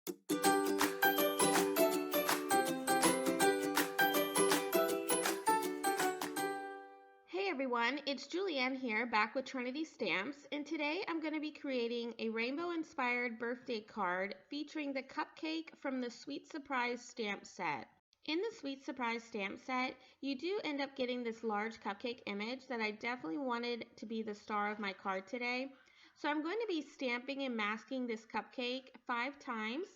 Hey everyone, it's Julianne here, back with Trinity Stamps, and today I'm going to be creating a rainbow-inspired birthday card featuring the cupcake from the Sweet Surprise stamp set. In the Sweet Surprise stamp set, you do end up getting this large cupcake image that I definitely wanted to be the star of my card today. So I'm going to be stamping and masking this cupcake 5 times.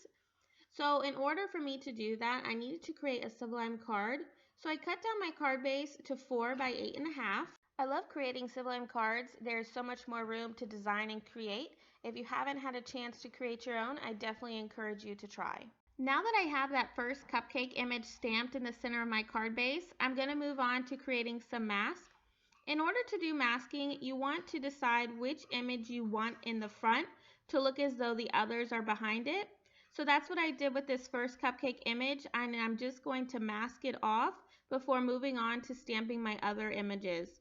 So in order for me to do that, I needed to create a sublime card. So I cut down my card base to 4 by 8.5. I love creating sublime cards. There's so much more room to design and create. If you haven't had a chance to create your own, I definitely encourage you to try. Now that I have that first cupcake image stamped in the center of my card base, I'm going to move on to creating some masks. In order to do masking, you want to decide which image you want in the front to look as though the others are behind it. So that's what I did with this first cupcake image, and I'm just going to mask it off before moving on to stamping my other images.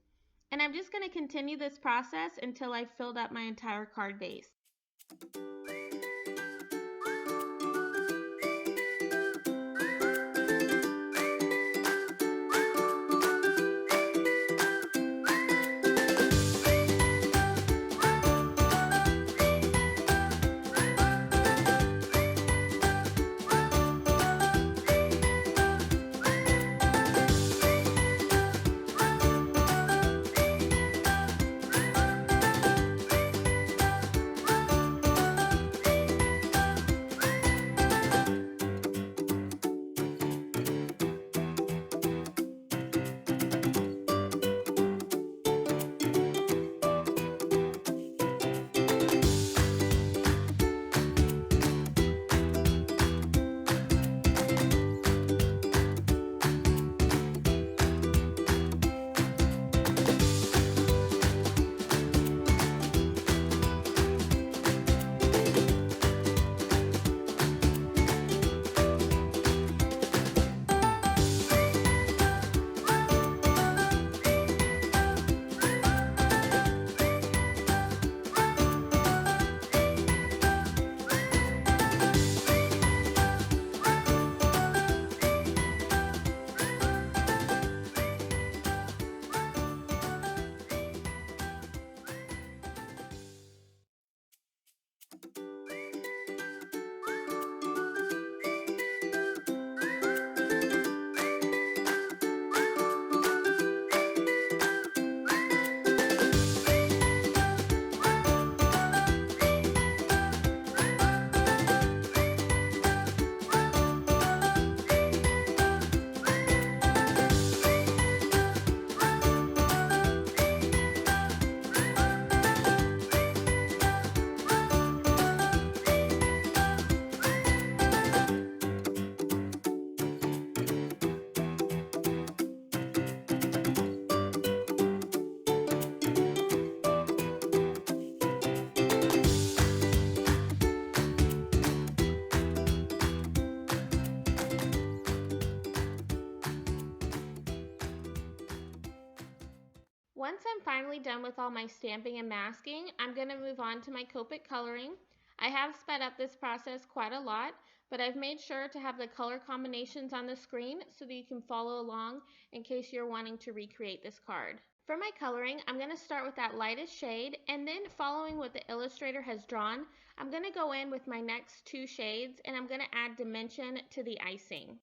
And I'm just going to continue this process until I've filled up my entire card base. Once I'm finally done with all my stamping and masking, I'm going to move on to my Copic coloring. I have sped up this process quite a lot, but I've made sure to have the color combinations on the screen so that you can follow along in case you're wanting to recreate this card. For my coloring, I'm going to start with that lightest shade, and then following what the illustrator has drawn, I'm going to go in with my next 2 shades, and I'm going to add dimension to the icing.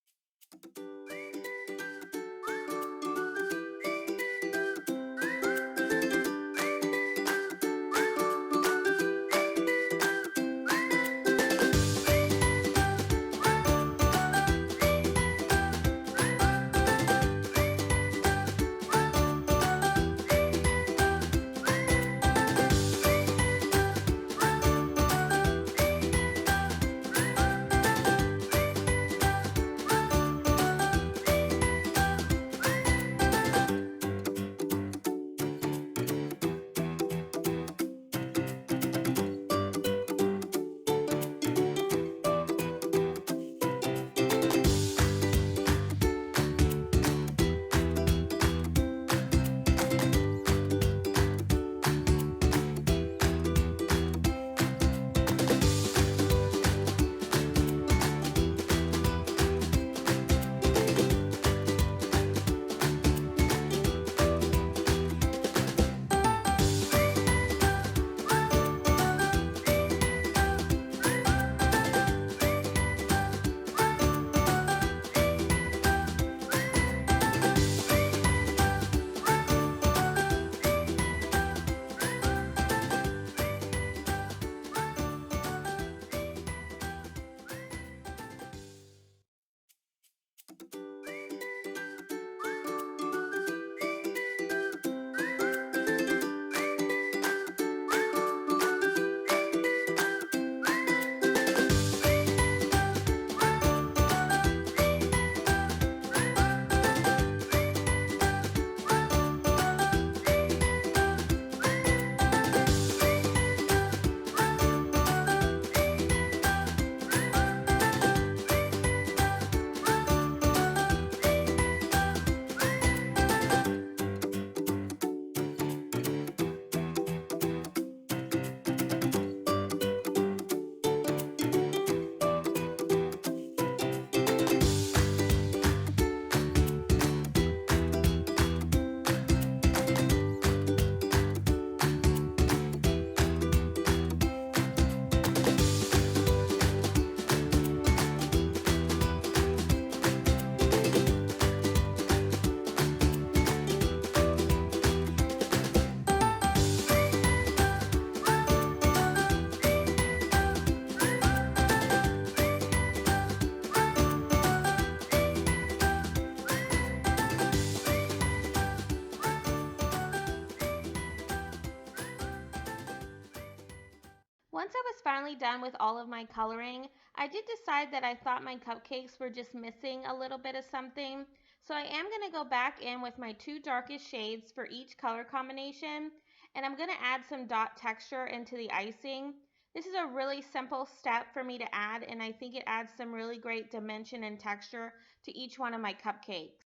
finally done with all of my coloring. I did decide that I thought my cupcakes were just missing a little bit of something. So I am going to go back in with my two darkest shades for each color combination. And I'm going to add some dot texture into the icing. This is a really simple step for me to add, and I think it adds some really great dimension and texture to each one of my cupcakes.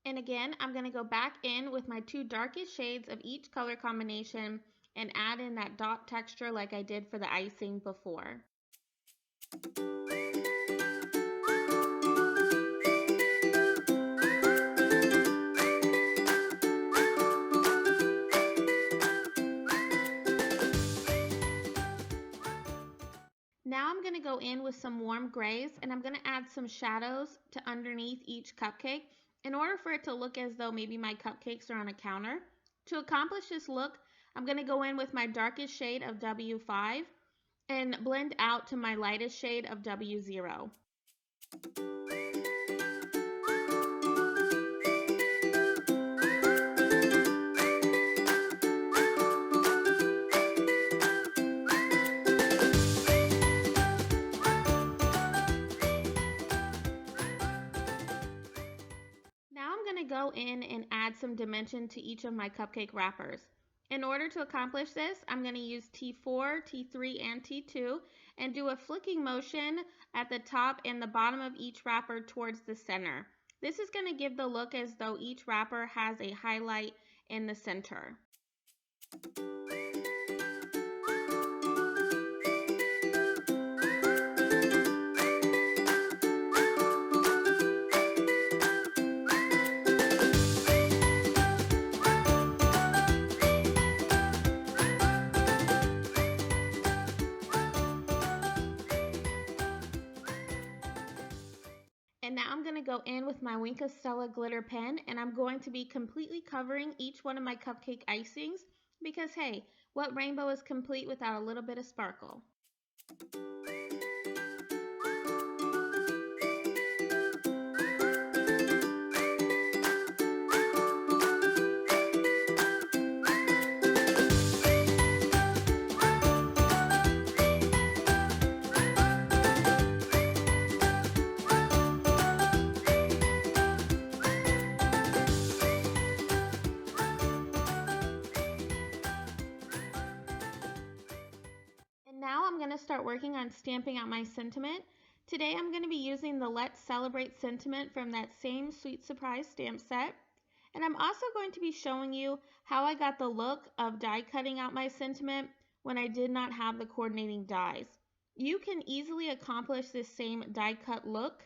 And again, I'm going to go back in with my two darkest shades of each color combination and add in that dot texture like I did for the icing before. Now I'm going to go in with some warm grays, and I'm going to add some shadows to underneath each cupcake in order for it to look as though maybe my cupcakes are on a counter. To accomplish this look, I'm going to go in with my darkest shade of W5 and blend out to my lightest shade of W0. Now I'm going to go in and add some dimension to each of my cupcake wrappers. In order to accomplish this, I'm going to use T4, T3, and T2 and do a flicking motion at the top and the bottom of each wrapper towards the center. This is going to give the look as though each wrapper has a highlight in the center. And now I'm going to go in with my Wink of Stella glitter pen, and I'm going to be completely covering each one of my cupcake icings because, hey, what rainbow is complete without a little bit of sparkle? Now I'm going to start working on stamping out my sentiment. Today I'm going to be using the Let's Celebrate sentiment from that same Sweet Surprise stamp set. And I'm also going to be showing you how I got the look of die cutting out my sentiment when I did not have the coordinating dies. You can easily accomplish this same die cut look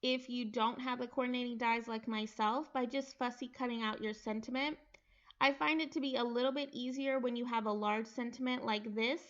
if you don't have the coordinating dies like myself by just fussy cutting out your sentiment. I find it to be a little bit easier when you have a large sentiment like this,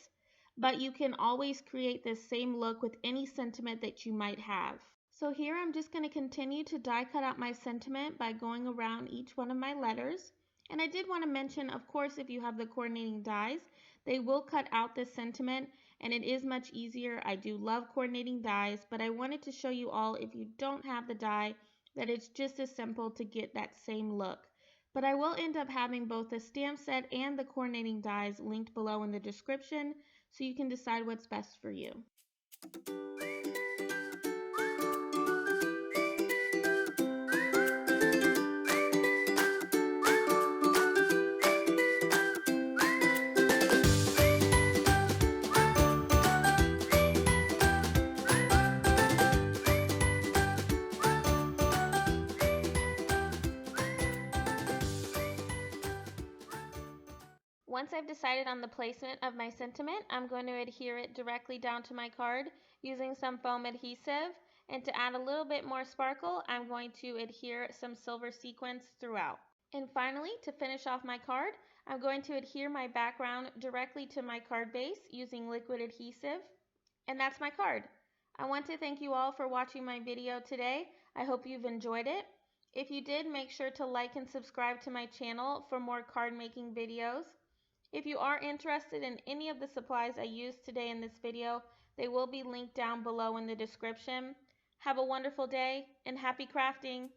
but you can always create this same look with any sentiment that you might have. So here I'm just going to continue to die cut out my sentiment by going around each one of my letters. And I did want to mention, of course, if you have the coordinating dies, they will cut out this sentiment and it is much easier. I do love coordinating dies, but I wanted to show you all, if you don't have the die, that it's just as simple to get that same look. But I will end up having both the stamp set and the coordinating dies linked below in the description so you can decide what's best for you. Once I've decided on the placement of my sentiment, I'm going to adhere it directly down to my card using some foam adhesive. And to add a little bit more sparkle, I'm going to adhere some silver sequins throughout. And finally, to finish off my card, I'm going to adhere my background directly to my card base using liquid adhesive. And that's my card. I want to thank you all for watching my video today. I hope you've enjoyed it. If you did, make sure to like and subscribe to my channel for more card making videos. If you are interested in any of the supplies I used today in this video, they will be linked down below in the description. Have a wonderful day and happy crafting!